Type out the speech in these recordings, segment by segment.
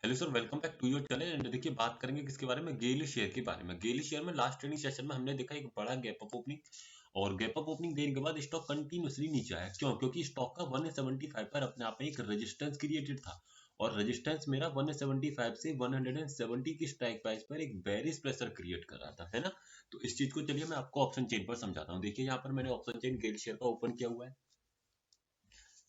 Hello sir, welcome back to your channel. And देखिए, बात करेंगे किसके बारे में, गेल शेयर के बारे में। गेल शेयर में लास्ट ट्रेडिंग सेशन में हमने देखा एक बड़ा गैप अप ओपनिंग, और गैप अप ओपनिंग देने के बाद स्टॉक कंटिन्यूअसली नीचे आया। क्यों? क्योंकि स्टॉक का 175 पर अपने आप में एक रेजिस्टेंस क्रिएटेड था, और रेजिस्टेंस मेरा 175 से 170 की स्ट्राइक प्राइस पर एक बेरिश प्रेशर क्रिएट कर रहा था, है ना। तो इस चीज को चलिए मैं आपको ऑप्शन चेन पर समझाता हूँ। देखिए, यहाँ पर मैंने ऑप्शन चेन गेल शेयर का ओपन किया हुआ है।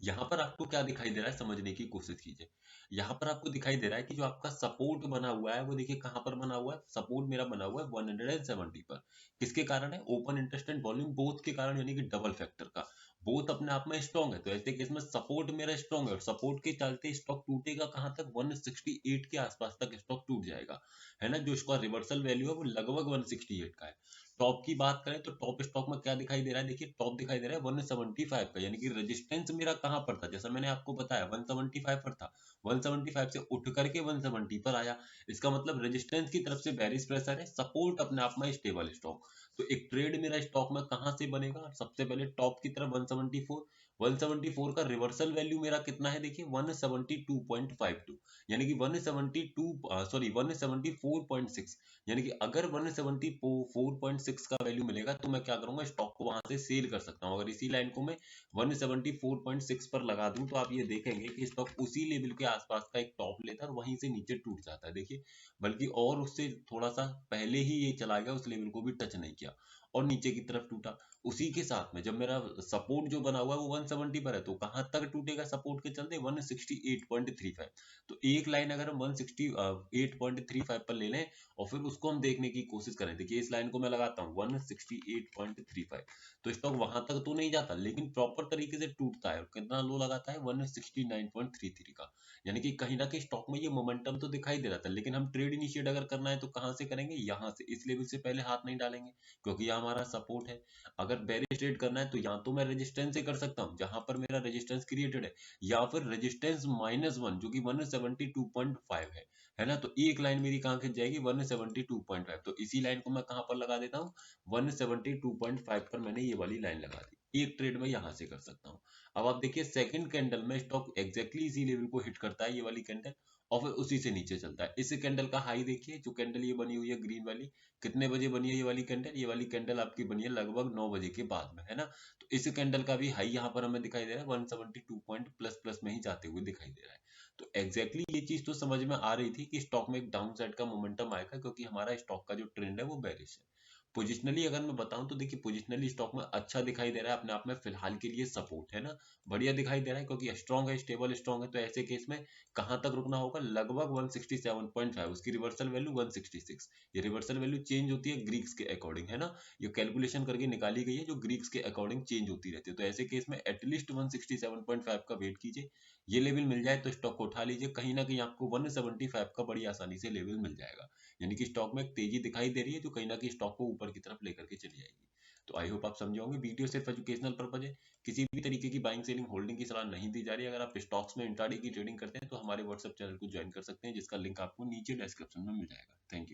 यहाँ पर आपको क्या दिखाई दे रहा है, समझने की कोशिश कीजिए। यहाँ पर आपको दिखाई दे रहा है कि जो आपका सपोर्ट बना हुआ है वो देखिए कहाँ पर बना हुआ है। सपोर्ट मेरा बना हुआ है 170 पर। किसके कारण है? Open interest and volume both के कारण, यानी कि डबल फैक्टर का। बोथ अपने आप में स्ट्रॉन्ग है, तो ऐसे केस में सपोर्ट मेरा स्ट्रॉन्ग है, और सपोर्ट के चलते स्टॉक टूटेगा कहाँ तक? 168 के आसपास तक स्टॉक टूट जाएगा, है ना। जो इसका रिवर्सल वैल्यू है वो लगभग 168 का है। टॉप की बात करें तो टॉप स्टॉक में क्या दिखाई दे रहा है? देखिए, टॉप दिखाई दे रहा है 175 का, यानी कि रेजिस्टेंस मेरा कहां पर था? जैसा मैंने आपको बताया 175 पर था। 175 से उठ करके 170 पर आया। इसका मतलब रेजिस्टेंस की तरफ से बेरिश प्रेशर है, सपोर्ट अपने आप में स्टेबल स्टॉक। तो एक ट्रेड मेरा स्टॉक में कहां से बनेगा? सबसे पहले टॉप की तरफ 174। 174 का रिवर्सल वैल्यू मेरा कितना है? देखिए 172.52, यानी कि 172 सॉरी 174.6। यानी कि अगर 174.6 का वैल्यू मिलेगा तो मैं क्या करूंगा, स्टॉक को वहां से सेल कर सकता हूँ। अगर इसी लाइन को मैं 174.6 पर लगा दूं तो आप ये देखेंगे कि स्टॉक उसी लेवल के आसपास का एक टॉप लेता है और वहीं से नीचे टूट जाता है। देखिए, बल्कि और उससे थोड़ा सा पहले ही ये चला गया, उस लेवल को भी टच नहीं किया और नीचे की तरफ टूटा। उसी के साथ में जब मेरा सपोर्ट जो बना हुआ है वो 170 पर है, तो कहां तक टूटेगा सपोर्ट के चलते? 168.35। तो एक लाइन अगर हम 168.35 पर ले लें और फिर उसको हम देखने की कोशिश करें, देखिए इस लाइन को मैं लगाता हूँ 168.35, तो स्टॉक वहां तक तो नहीं जाता लेकिन प्रॉपर तरीके से टूटता है, और कितना लो लगाता है? 169.33 का। यानी कि कहीं ना कहीं स्टॉक में ये मोमेंटम तो दिखाई दे रहा था, लेकिन हम ट्रेड इनिशिएट अगर करना है तो कहां से करेंगे? यहाँ से। इस लेवल से पहले हाथ नहीं डालेंगे, क्योंकि यह हमारा सपोर्ट है। अगर बेरिश ट्रेड करना है तो या तो मैं रेजिस्टेंस से कर सकता हूँ जहां पर मेरा रेजिस्टेंस क्रिएटेड है, या फिर रेजिस्टेंस -1 जो कि 172.5 है ना। तो एक लाइन मेरी कहाँ खिंच जाएगी? 172.5। तो इसी लाइन को मैं कहाँ पर लगा देता हूँ? 172.5 पर मैंने ये वाली लाइन लगा दी। एक ट्रेड में यहां से कर सकता हूँ। अब आप देखिए, सेकंड कैंडल में स्टॉक एग्जैक्टली इसी लेवल को हिट करता है, ये वाली कैंडल, और फिर उसी से नीचे चलता है। इस कैंडल का हाई देखिए, जो कैंडल ये बनी हुई है ग्रीन वाली, कितने बजे बनी है ये वाली कैंडल? ये वाली कैंडल आपकी बनी है लगभग 9 बजे के बाद में, है ना। तो इस कैंडल का भी हाई यहाँ पर हमें दिखाई दे रहा है 172 पॉइंट प्लस प्लस में ही जाते हुए दिखाई दे रहा है। तो एग्जैक्टली ये चीज तो समझ में आ रही थी कि स्टॉक में एक डाउन साइड का मोमेंटम आएगा, क्योंकि हमारा स्टॉक का जो ट्रेंड है वो बेरिश है। पोजिशनली अगर मैं बताऊं तो देखिए, पोजिशनली स्टॉक में अच्छा दिखाई दे रहा है, अपने आप में फिलहाल के लिए सपोर्ट है ना, बढ़िया दिखाई दे रहा है, क्योंकि स्ट्रॉन्ग है, स्टेबल स्ट्रॉन्ग है। तो ऐसे केस में कहां तक रुकना होगा? लगभग 167.5, उसकी रिवर्सल वैल्यू 166। ये रिवर्सल वैल्यू चेंज होती है ग्रीक्स के अकॉर्डिंग, है ना। ये कैलकुलेशन करके निकाली गई है, जो ग्रीक्स के अकॉर्डिंग चेंज होती रहती है। तो ऐसे केस में एटलीस्ट 167.5 का वेट कीजिए। ये लेवल मिल जाए तो स्टॉक को उठा लीजिए, कहीं ना कहीं आपको 175 का बड़ी आसानी से लेवल मिल जाएगा। यानी कि स्टॉक में एक तेजी दिखाई दे रही है, जो कहीं ना कहीं स्टॉक को ऊपर की तरफ लेकर के चली जाएगी। तो आई होप आप समझे होंगे। वीडियो सिर्फ एजुकेशनल पर्पज है, किसी भी तरीके की बाइंग सेलिंग होल्डिंग की सलाह नहीं दी जा रही है। अगर आप स्टॉक्स में इंट्राडे की ट्रेडिंग करते हैं तो हमारे व्हाट्सएप चैनल को ज्वाइन कर सकते हैं, जिसका लिंक आपको नीचे डिस्क्रिप्शन में मिल जाएगा। Thank you.